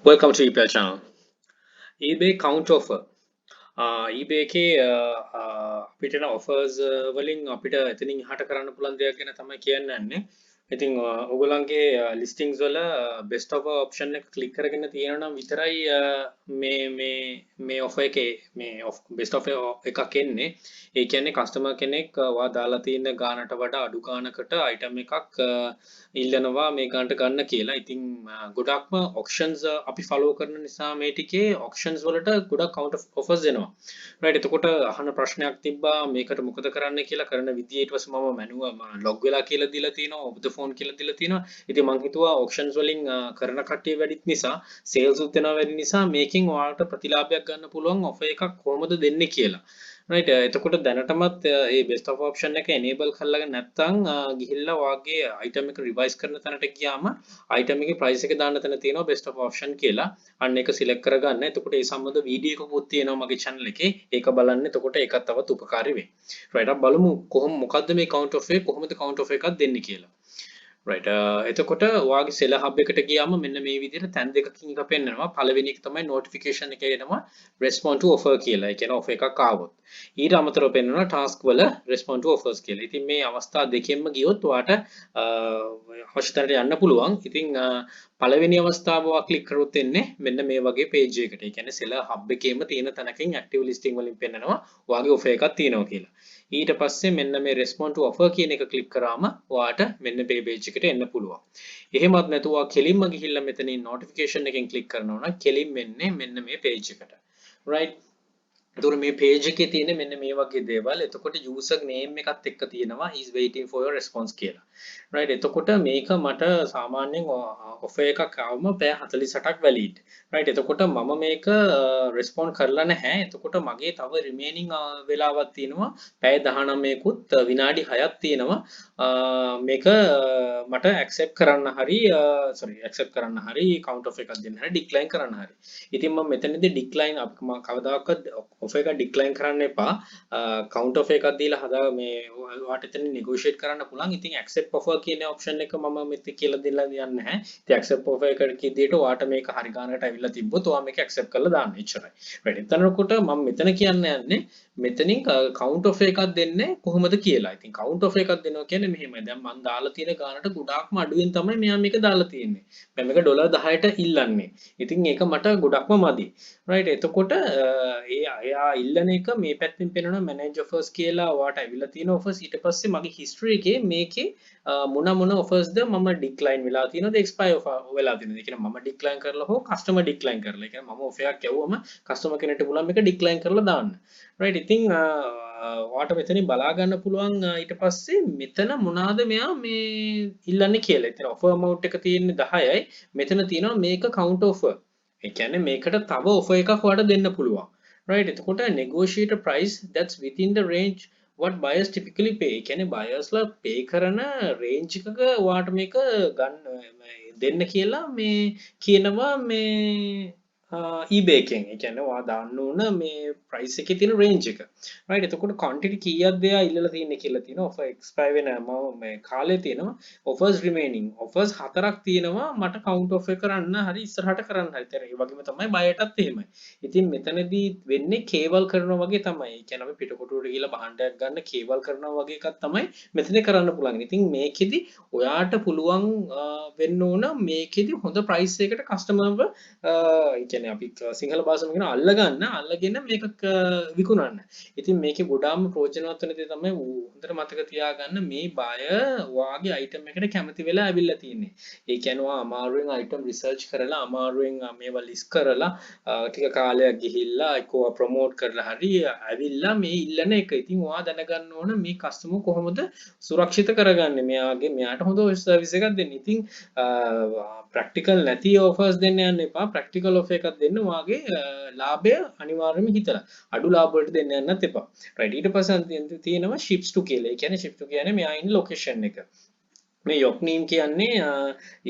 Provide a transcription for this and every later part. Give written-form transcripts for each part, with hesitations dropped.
Welcome to epal channel. eBay counteroffer. eBay එකේ අපිට එන offers වලින් අපිට එතනින් එහාට කරන්න පුළුවන් දෙයක් ගැන තමයි කියන්නන්නේ. ඉතින් ඔයගොල්ලන්ගේ listings වල best offer option එක click කරගෙන තියෙනවා නම් විතරයි මේ offer එකේ මේ best offer එකක් එන්නේ. ඒ කියන්නේ customer කෙනෙක් ඔයා දාලා තියෙන ගානට වඩා අඩු ගානකට item එකක් ඉල්ලනවා මේ ගානට ගන්න කියලා. ඉතින් ගොඩක්ම auctions අපි follow කරන නිසා මේ ටිකේ auctions වලට ගොඩක් counter offers එනවා. right එතකොට අහන ප්‍රශ්නයක් තිබ්බා මේකට මොකද කරන්න කියලා කරන විදිය ඊට පස්සේ මම මැනුව log වෙලා කියලා දීලා තිනවා over the phone කියලා දීලා තිනවා. ඉතින් මං හිතුවා auctions වලින් කරන කට්ටිය වැඩිත් නිසා sales උත් වෙනවා වැඩි නිසා මේකෙන් ඔයාලට ප්‍රතිලාභයක් ගන්න පුළුවන් offer එකක් කොහොමද දෙන්නේ කියලා. right එතකොට දැනටමත් මේ best of option එක enable කරලා නැත්නම් ගිහිල්ලා ඔයාගේ item එක revise කරන තැනට ගියාම item එකේ price එක දාන්න තැන තියෙනවා best of option කියලා. අන්න ඒක select කරගන්න. එතකොට ඒ සම්බන්ධ වීඩියෝ එකකුත් තියෙනවා මගේ channel එකේ. ඒක බලන්න. එතකොට ඒකත් තවත් උපකාරී වෙයි. right අපි බලමු මොකද්ද මේ count off එක කොහොමද count off එකක් දෙන්නේ කියලා. right එතකොට ඔයාගේ seller hub එකට ගියාම මෙන්න මේ විදිහට තැන් දෙකකින් එක පෙන්නනවා. පළවෙනි එක තමයි notification එක එනවා respond to offer කියලා. ඒ කියන්නේ offer එකක් ආවොත්. ඊට අමතරව පෙන්නනවා task වල respond to offers කියලා. ඉතින් මේ අවස්ථා දෙකෙන්ම ගියොත් ඔයාට අවශ්‍ය තැනට යන්න පුළුවන්. ඉතින් පළවෙනි අවස්ථාව ඔයා ක්ලික් කරොත් එන්නේ මෙන්න මේ වගේ page එකකට. ඒ කියන්නේ seller hub එකේම තියෙන තැනකින් active listing වලින් පෙන්නනවා ඔයාගේ offer එකක් තියෙනවා කියලා. ඊට පස්සේ මෙන්න මේ respond to offer කියන එක ක්ලික් කරාම ඔයාට මෙන්න මේ page එකට එන්න පුළුවන්. එහෙමත් නැතුව කෙලින්ම ගිහිල්ලා මෙතනින් notification එකෙන් ක්ලික් කරනවා නම් කෙලින්ම එන්නේ මෙන්න මේ page එකට. right එතකොට මේ page එකේ තියෙන මෙන්න මේ වගේ දේවල්. එතකොට user name එකත් එක්ක තියෙනවා is waiting for your response කියලා. right එතකොට මේක මට සාමාන්‍යයෙන් offer එකක් ආවම පැය 48ක් valid. right එතකොට මම මේක respond කරලා නැහැ. එතකොට මගේ තව remaining වෙලාවක් තියෙනවා පැය 19කුත් විනාඩි 6ක් තියෙනවා. මේක මට accept කරන්න හරි accept කරන්න හරි count off එකක් දෙන්න හරි decline කරන්න හරි. ඉතින් මම මෙතනදී decline අපි කවදාකවත් offer එක decline කරන්න එපා. count off එකක් දීලා හදා මේ ඔයාට එතන negotiate කරන්න පුළුවන්. ඉතින් accept offer කියන option එක මම මෙතන කියලා දෙන්න යන්නේ නැහැ. ඉතින් accept offer එකට කිව්දීට ඔයාට මේක හරි ගානකට අවිල්ලා තිබ්බොත් ඔයා මේක accept කරලා දාන්න එච්චරයි. right එතනකොට මම මෙතන කියන්න යන්නේ මෙතනින් count off එකක් දෙන්නේ කොහොමද කියලා. ඉතින් count off එකක් දෙනවා කියන්නේ මෙහෙමයි. දැන් මම දාලා තියෙන ගානට ගොඩාක්ම අඩුවෙන් තමයි මෙයා මේක දාලා තියෙන්නේ. මම මේක $10ට ඉල්ලන්නේ. ඉතින් ඒක මට ගොඩක්ම මදි. right එතකොට එයා ඉල්ලන එක මේ පැත්තෙන් පෙන්නනවා manage offers කියලා ඔයාට අවිල්ලා තියෙන offers. ඊට පස්සේ මගේ history එකේ මේකේ මොන offers ද මම decline වෙලා තියෙනවද expire වෙලා තියෙනවද. ඒ කියන්නේ මම decline කරලා හෝ customer decline කරලා. ඒ කියන්නේ මම offer එකක් යවුවම customer කෙනෙක්ට පුළුවන් මේක decline කරලා දාන්න. right ඉතින් ඔයාට මෙතනින් බලා ගන්න පුළුවන් ඊට පස්සේ මෙතන මොනවාද මෙයා මේ ඉල්ලන්නේ කියලා. ඉතින් offer amount එක තියෙන්නේ 10යි. මෙතන තියෙනවා මේක counter offer. ඒ කියන්නේ මේකට තව offer එකක් ඔයාලට දෙන්න පුළුවන්. right එතකොට negotiate a price that's within the range what buyers typically pay. ඒ කියන්නේ buyers ලා pay කරන range එකක ඔයාලට මේක ගන්න දෙන්න කියලා මේ කියනවා මේ eBay එකෙන්. ඒ කියන්නේ ඔයා දාන්න ඕන මේ price එකේ තියෙන range එක. right එතකොට quantity කීයක්ද එයා ඉල්ලලා තියෙන්නේ කියලා තියෙනවා. offer expire වෙන මේ කාලේ තියෙනවා. offers remaining offers 4ක් තියෙනවා මට count off එක කරන්න හරි ඉස්සරහට කරන්න හරි. ඒ වගේම තමයි බයටත් එහෙමයි. ඉතින් මෙතනදී වෙන්නේ කේබල් කරනවා වගේ තමයි. ඒ කියන්නේ අපි පිටකොටුවට ගිහලා භාණ්ඩයක් ගන්න කේබල් කරනවා වගේ එකක් තමයි මෙතන කරන්න පුළුවන්. ඉතින් මේකෙදි ඔයාට පුළුවන් වෙන්න ඕන මේකෙදි හොඳ price එකකට customer කියන්නේ අපි සිංහල භාෂාවෙන් කියන අල්ලගෙන මේක විකුණන්න. ඉතින් මේකේ ගොඩාම ප්‍රයෝජනවත් වෙන දේ තමයි හොඳට මතක තියාගන්න මේ buyer ඔයාගේ item එකට කැමති වෙලා ඇවිල්ලා තියෙන්නේ. ඒ කියන්නේ ඔයා අමාරුවෙන් item research කරලා අමාරුවෙන් මේවා list කරලා ටික කාලයක් ගිහිල්ලා ඒකව promote කරලා හරි ඇවිල්ලා මේ ඉල්ලන එක. ඉතින් ඔයා දැනගන්න ඕන මේ customer කොහොමද සුරක්ෂිත කරගන්නේ. මෙයාට හොඳ service එකක් දෙන්න. ඉතින් practical නැති offers දෙන්න යන්න එපා. practical offer එකක් දෙන්න ඔයාගේ ලාභය අනිවාර්යයෙන්ම හිතලා. අඩු ලාභ වලට දෙන්න යන්නත් එපා. right ඊට පස්සේ තියෙනවා ships to කියලා. ඒ කියන්නේ ships to කියන්නේ මෙයා ඉන්න location එක. මේ යොක්නීම් කියන්නේ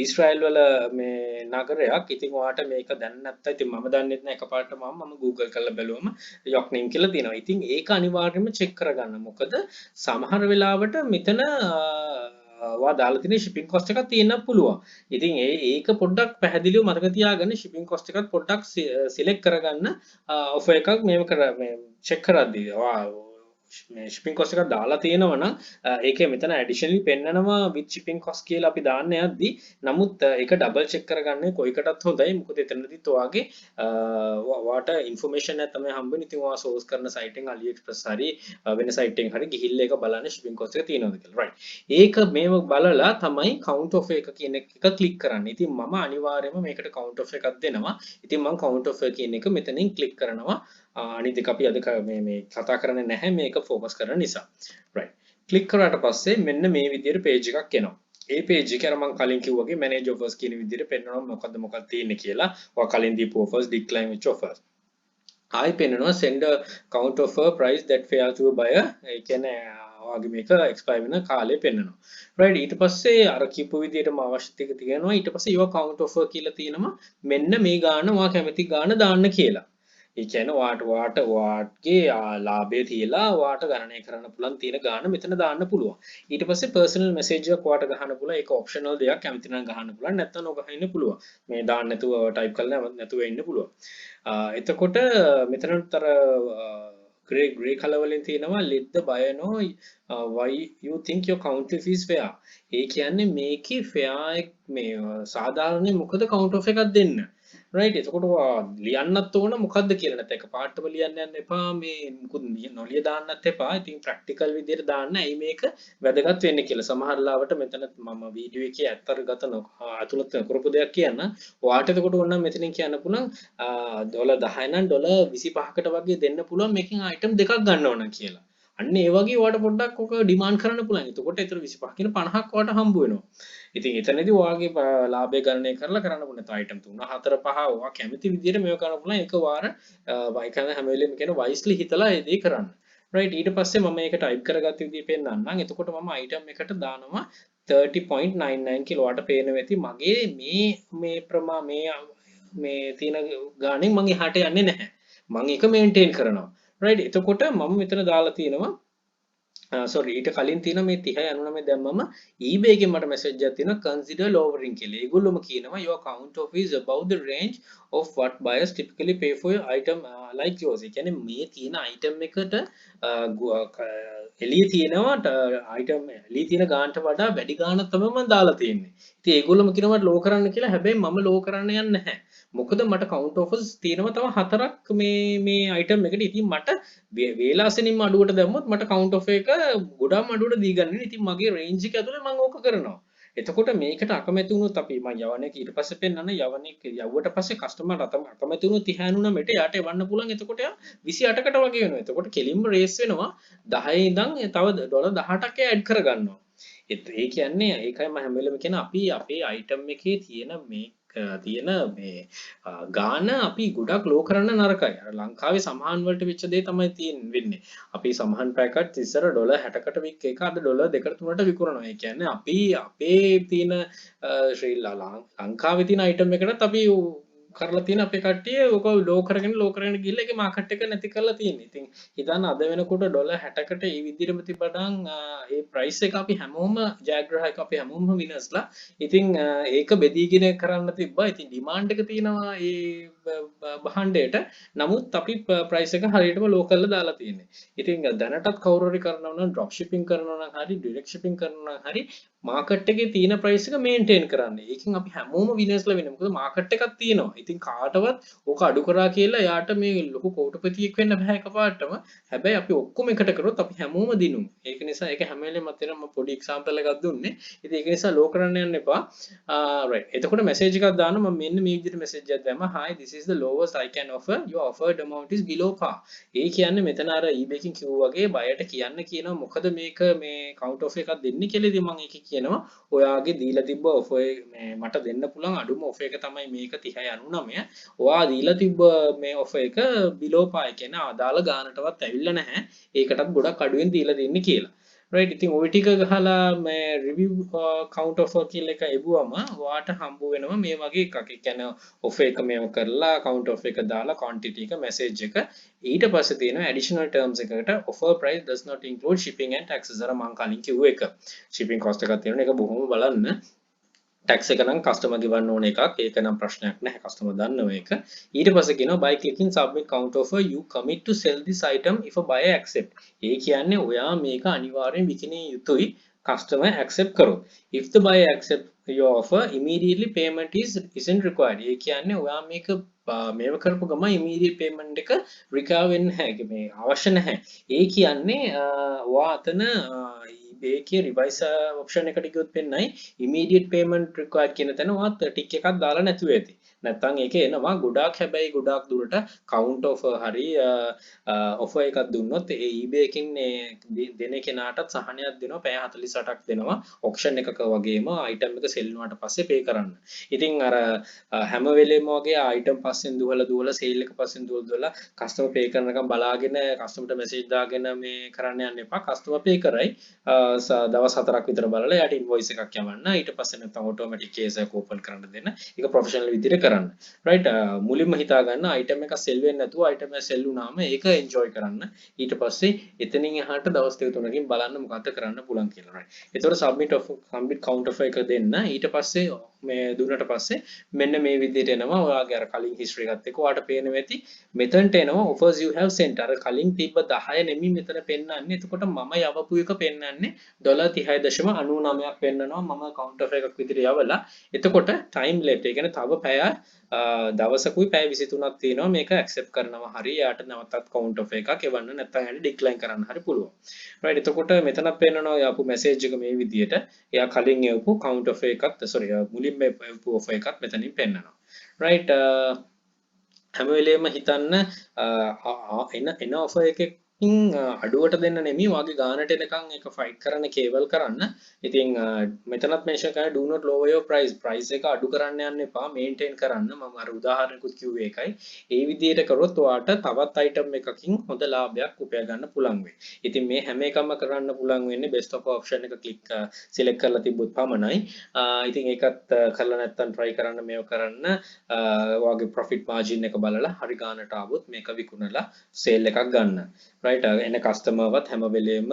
ඊශ්‍රායල් වල මේ නගරයක්. ඉතින් ඔයාට මේක දැන නැත්නම් ඉතින් මම දන්නෙත් නෑ එකපාරට මම Google කරලා බැලුවම යොක්නීම් කියලා තියෙනවා. ඉතින් ඒක අනිවාර්යයෙන්ම චෙක් කරගන්න. මොකද සමහර වෙලාවට මෙතන වා දාලා තියෙන shipping cost එකක් තියෙන්න පුළුවන්. ඉතින් ඒක පොඩ්ඩක් පැහැදිලිව මතක තියාගන්න shipping cost එකත් පොඩ්ඩක් select කරගන්න offer එකක් මේ check කරද්දී මේ shipping cost එකක් දාලා තියෙනවා නම් ඒකේ මෙතන additionally පෙන්නනවා with shipping cost කියලා අපි දාන්න යද්දී නමුත් ඒක double check කරගන්න කොයිකටත් හොඳයි මොකද එතනදිත් ඔයාගේ වාට information එක තමයි හම්බෙන්නේ ඉතින් ඔයා source කරන site එකෙන් AliExpress හරි වෙන site එකෙන් හරි ගිහිල්ලා ඒක බලන්න shipping cost එක තියෙනවද කියලා right ඒක මේව බලලා තමයි count offer එක කියන එක click කරන්න ඉතින් මම අනිවාර්යයෙන්ම මේකට count offer එකක් දෙනවා ඉතින් මම count offer කියන එක මෙතනින් click කරනවා අනිත් එක අපි අද මේ කතා කරන්නේ නැහැ මේක ફોකස් කරන නිසා right ක්ලික් කරාට පස්සේ මෙන්න මේ විදිහට page එකක් එනවා ඒ page එක අර මම කලින් කිව්වාගේ manage offers කියන විදිහට පෙන්නනවා මොකක්ද තියෙන්නේ කියලා ඔයා කලින් දීපු offers decline which offers ආයි පෙන්නනවා send a count offer price that fair to a buyer ඒ කියන්නේ ඔයාගේ මේක expire වෙන කාලය පෙන්නනවා right ඊට පස්සේ අර කියපු විදිහටම අවශ්‍ය ටික තියෙනවා ඊට පස්සේ your count offer කියලා තියෙනවා මෙන්න මේ ගාන ඔයා කැමති ගාන දාන්න කියලා ඒ කියන්නේ වාටගේ ලාභය තියලා වාට ගණනය කරන්න පුළුවන් තියෙන ගාන මෙතන දාන්න පුළුවන්. ඊට පස්සේ personal message එකක් වාට ගහන්න පුළුවන්. ඒක optional දෙයක් කැමති නම් ගහන්න පුළුවන්. නැත්නම් නොගහින්න පුළුවන්. මේ දාන්න නැතුව type කරලා නැතුව ඉන්න පුළුවන්. එතකොට මෙතනතර grey color වලින් තියෙනවා let the buyer know why you think your counter fee is fair. ඒ කියන්නේ මේකේ fair මේ සාධාරණේ මොකද counter offer එකක් දෙන්න. right එතකොට ලියන්නත් ඕන මොකද්ද කියලා නැත්නම් එක පාටම ලියන්න යන්න එපා මේ මොකද නොලිය දාන්නත් එපා ඉතින් ප්‍රැක්ටිකල් විදිහට දාන්න ඇයි මේක වැදගත් වෙන්නේ කියලා සමහර ලාවට මෙතන මම වීඩියෝ එකේ අතරගත අතුලත් කරපු දෙයක් කියන්න ඔයාට එතකොට ඕන නම් මෙතනින් කියන්න පුළුවන් ඩොලර් 10 නම් ඩොලර් 25කට වගේ දෙන්න පුළුවන් මේකෙන් අයිටම් දෙකක් ගන්න ඕන කියලා අන්න ඒ වගේ ඔයාට පොඩ්ඩක් ඔක ඩිමාන්ඩ් කරන්න පුළුවන් එතකොට ඒතර 25 කියන 50ක් ඔයාට හම්බ වෙනවා ඉතින් එතනදී ඔයාගේ ලාභය ගණනය කරලා කරන්න පුළුවන්. item 3 4 5 ඔයා කැමති විදිහට මේව කරන්න පුළුවන්. එක වාර වයිකන හැම වෙලෙම කියන wisely හිතලා ඒ දේ කරන්න. right ඊට පස්සේ මම මේක type කරගත්ත විදිහ පෙන්නන්නම්. එතකොට මම item එකට දානවා 30.99 කියලා ඔයාට පේන වෙති මගේ මේ තියෙන ගාණෙන් මම එහාට යන්නේ නැහැ. මම ඒක maintain කරනවා. right එතකොට මම මෙතන දාලා තියෙනවා sorry ඊට කලින් තියෙන මේ 30.99 දැම්මම eBay එකෙන් මට message එකක් තියෙනවා consider lowering කියලා. ඒගොල්ලොම කියනවා your count of is above the range of what buyers typically pay for your item like yours. ඒ කියන්නේ මේ තියෙන item එකට එළිය තියෙනවා item එළිය තියෙන ගානට වඩා වැඩි ගානක් තමයි මම දාලා තියෙන්නේ. ඉතින් ඒගොල්ලොම කියනවා low කරන්න කියලා. හැබැයි මම low කරන්න යන්නේ නැහැ. මොකද මට count offers තියෙනවා තව 4ක් මේ item එකට. ඉතින් මට වේලාසෙනින්ම අඩුවට දැම්මොත් මට count offer එක ගොඩාක් අඩුවට දී ගන්න. ඉතින් මගේ range එක ඇතුලේ මම ඕක කරනවා. එතකොට මේකට අකමැති වුණොත් අපි මම යවන්නේ ඊට පස්සේ පෙන්නන්න යවන්නේ යවුවට පස්සේ කස්ටමර් අකමැති වුණොත් 39ට යාට එවන්න පුළුවන්. එතකොට යා 28කට වගේ වෙනවා. එතකොට කෙලින්ම රේස් වෙනවා 10 ඉඳන් තව ඩොලර් 18ක් ඇඩ් කරගන්නවා. ඒ කියන්නේ ඒකයි මම හැම වෙලෙම කියන අපි අපේ item එකේ තියෙන මේ ගාන අපි ගොඩක් ලෝ කරන්න නරකයි. අර ලංකාවේ සමහන් වලට වෙච්ච දේ තමයි වෙන්නේ. අපි සමහන් පැකට් ඉස්සර ඩොලර් 60කට වික් එක අද ඩොලර් 2කට 3ට විකුණනවා. ඒ කියන්නේ අපි අපේ තියෙන ශ්‍රී ලංකාවේ තියෙන item එකකට අපි කරලා තියෙන අපේ කට්ටිය ඔක ලෝ කරගෙන ගිහලා ඒකේ මාකට් එක නැති කරලා තියෙන්නේ. ඉතින් හිතන්න අද වෙනකොට ඩොලර් 60කට මේ විදිහටම තිබ්බනම් ඒ ප්‍රයිස් එක අපි හැමෝම ජයග්‍රාහක අපි හැමෝම විනර්ස්ලා. ඉතින් ඒක බෙදීගෙන කරන්න තිබ්බා. ඉතින් ඩිමාන්ඩ් එක තියෙනවා ඒ භාණ්ඩයට. නමුත් අපි ප්‍රයිස් එක හරියටම ලෝ කරලා දාලා තියෙන්නේ. ඉතින් දැනටත් කවුරු හරි කරනවා නම් ඩ්‍රොප් shipping කරනවා නම් හරි ඩිරෙක්ට් shipping කරනවා නම් හරි මාකට් එකේ තියෙන ප්‍රයිස් එක මේන්ටේන් කරන්න. ඒකෙන් අපි හැමෝම විනර්ස්ලා වෙන්නේ. මොකද මාකට් එකක් තියෙනවා. ඉතින් කාටවත් ඕක අඩු කරා කියලා යාට මේ ලොකු කෝටිපතියෙක් වෙන්න බෑ එකපාරටම. හැබැයි අපි ඔක්කොම එකට කරොත් අපි හැමෝම දිනුම්. ඒක නිසා ඒක හැම වෙලේම මතන මම පොඩි එක්සැම්පල් එකක් දුන්නේ. ඉතින් ඒක නිසා ලෝ කරන්න යන්න එපා. right. එතකොට මැසේජ් එකක් දාන්න මම මෙන්න මේ විදිහට මැසේජ් එකක් දැම්මා. hi this is the lowest I can offer. your offered amount is below par. ඒ කියන්නේ මෙතන අර eBay එකකින් කිව්වා වගේ බයට කියනවා මොකද මේක මේ count offer එකක් දෙන්නේ කියලා. ඉතින් මම ඒක කියනවා ඔයාගේ දීලා තිබ්බ offer මේ මට දෙන්න පුළුවන් අඩුම offer එක තමයි මේක 30.99. ඔයා දීලා තිබ්බ මේ offer එක below par කියන්නේ අදාළ ගානටවත් ඇවිල්ලා නැහැ. ඒකටත් ගොඩක් අඩුවෙන් දීලා දෙන්නේ කියලා. right ඉතින් ওই ටික ගහලා මේ review count offer කියලා එක එවුවම ඔයාට හම්බ වෙනවා මේ වගේ එකක්. ඒ කියන්නේ offer එක මේව කරලා count offer එක දාලා quantity එක message එක ඊට පස්සේ තියෙනවා additional terms එකකට offer price does not include shipping and taxes අර මං කලින් කිව්ව එක. shipping cost එකක් තියෙනවා. ඒක බොහොම බලන්න. tax එක නම් customer ගෙවන්න ඕන එකක්. ඒක නම් ප්‍රශ්නයක් නැහැ. customer දන්නව ඒක. ඊට පස්සේ කියනවා by clicking submit counter offer you commit to sell this item if a buyer accept. ඒ කියන්නේ ඔයා මේක අනිවාර්යෙන් විකිණිය යුතුයි customer accept කරොත්. if the buyer accept your offer immediately payment isn't required. ඒ කියන්නේ ඔයා මේක මේව කරපු ගමන් immediate payment එක recover වෙන්නේ නැහැ. මේ අවශ්‍ය නැහැ. ඒ කියන්නේ ඔයා අතන ඒකේ රිවයිස් ඔප්ෂන් එකට ගියොත් වෙන්නයි immediate payment required කියන තැන ඔයාත් ටික් එකක් දාලා නැතුව ඇති. නැත්තම් ඒකේ එනවා ගොඩාක් හැබැයි ගොඩාක් දුරට count offer හරි offer එකක් දුන්නොත් ඒ eBay එකකින් දෙන කෙනාටත් සහනයක් දෙනවා පැය 48ක් දෙනවා auction එකක වගේම item එක sell වුණාට පස්සේ pay කරන්න. ඉතින් අර හැම වෙලේම වගේ item පස්සෙන් දුවලා sale එක පස්සෙන් දුවලා customer pay කරනකම් බලාගෙන customer ට message දාගෙන මේ කරන්න යන්න එපා. customer pay කරයි දවස් 4ක් විතර බලලා යාට ඉන්වොයිස් එකක් යවන්න ඊට පස්සේ නැත්නම් ඔටෝමැටික් කේස් එකක් ඕපන් කරන්න දෙන්න ඒක ප්‍රොෆෙෂනල් විදිහට කරන්න රයිට් මුලින්ම හිතා ගන්න අයිටම් එක සෙල් වෙන්නේ නැතුව අයිටම් එක සෙල් වුණාම ඒක එන්ජොයි කරන්න ඊට පස්සේ එතනින් එහාට දවස් දෙක තුනකින් බලන්න මොකද්ද කරන්න පුළුවන් කියලා රයිට් ඒතකොට සබ්මිට් කවුන්ට් ඔෆර් එක දෙන්න ඊට පස්සේ මේ දුන්නට පස්සේ මෙන්න මේ විදිහට එනවා ඔයාගේ අර කලින් හිස්ටරි එකත් එක්ක ඔයාලට පේනවා ඇති මෙතනට එනවා offers you have sent අර කලින් තිබ්බ 10 නෙමෙයි මෙතන පෙන්නන්නේ එතකොට මම යවපු එක පෙන්නන්නේ $30.99ක් පෙන්නනවා මම කවුන්ටර් එකක් විදිහට යවලා එතකොට ටයිම් ලෙෆ්ට් ඒ කියන්නේ තව පැය දවසකුයි පැය 23ක් තියෙනවා මේක ඇක්සෙප්ට් කරනවා හරි යාට නැවතත් කවුන්ට් ඔෆර් එකක් එවන්න නැත්නම් යාට ඩික්ලයින් කරන්න හරි පුළුවන් රයිට් එතකොට මෙතනත් පෙන්නනවා යාපු මැසේජ් එක මේ විදිහට එයා කලින් එවපු කවුන්ට් ඔෆර් එකත් සෝරි මුලින්ම එවපු ඔෆර් එකත් මෙතනින් පෙන්නනවා රයිට් හැම වෙලේම හිතන්න එන ඔෆර් එකකින් අඩුවට දෙන්න නෙමෙයි වාගේ ගානට එනකන් ඒක ෆයිට් කරන්න කේබල් කරන්න. ඉතින් මෙතනත් මෙන්ෂන් කරලා do not lower your price එක අඩු කරන්න යන්න එපා මේන්ටේන් කරන්න. මම අර උදාහරණයකුත් කිව්වේ ඒකයි. ඒ විදිහට කරොත් ඔයාට තවත් අයිටම් එකකින් හොඳ ලාභයක් උපයා ගන්න පුළුවන් වෙයි. ඉතින් මේ හැම එකම කරන්න පුළුවන් වෙන්නේ best of option එක ක්ලික් සිලෙක්ට් කරලා තිබ්බොත් පමණයි. ඉතින් ඒකත් කරලා නැත්නම් try කරන්න මේව කරන්න ඔයාගේ profit margin එක බලලා හරි ගානට ආවොත් මේක විකුණලා sale එකක් ගන්න. right එන කස්ටමර්වත් හැම වෙලේම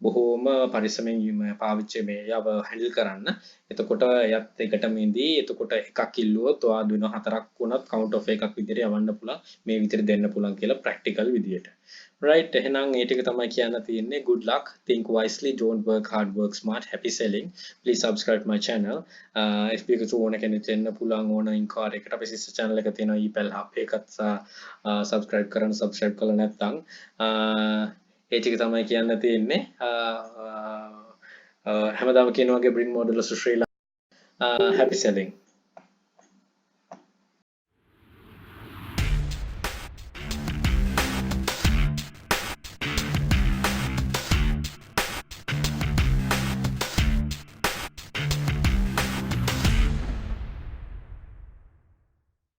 බොහෝම පරිස්සමෙන් පාවිච්චි මේ යව හැන්ඩල් කරන්න. එතකොට එයත් එකටම ඉඳී එතකොට එකක් ඉල්ලුවොත් ඔයා දුන හතරක් වුණත් කවුන්ට් ඔෆර් එකක් විදිහට යවන්න පුළුවන් මේ විදිහට දෙන්න පුළුවන් කියලා ප්‍රැක්ටිකල් විදිහට. right එහෙනම් ඒ ටික තමයි කියන්න තියෙන්නේ. good luck, think wisely, don't work hard, work smart, happy selling. please subscribe my channel. FB එකට ඕන කෙනෙක් එන්න පුළුවන් ඕන ඉන්ක්වයරි එකට අපේ sister channel එක තියෙනවා epal hub ඒකත් subscribe කරන්න subscribe කළා නැත්නම් ඒ ටික තමයි කියන්න තියෙන්නේ. හැමදාම කියන වගේ bring more dollars to Sri Lanka. Happy selling.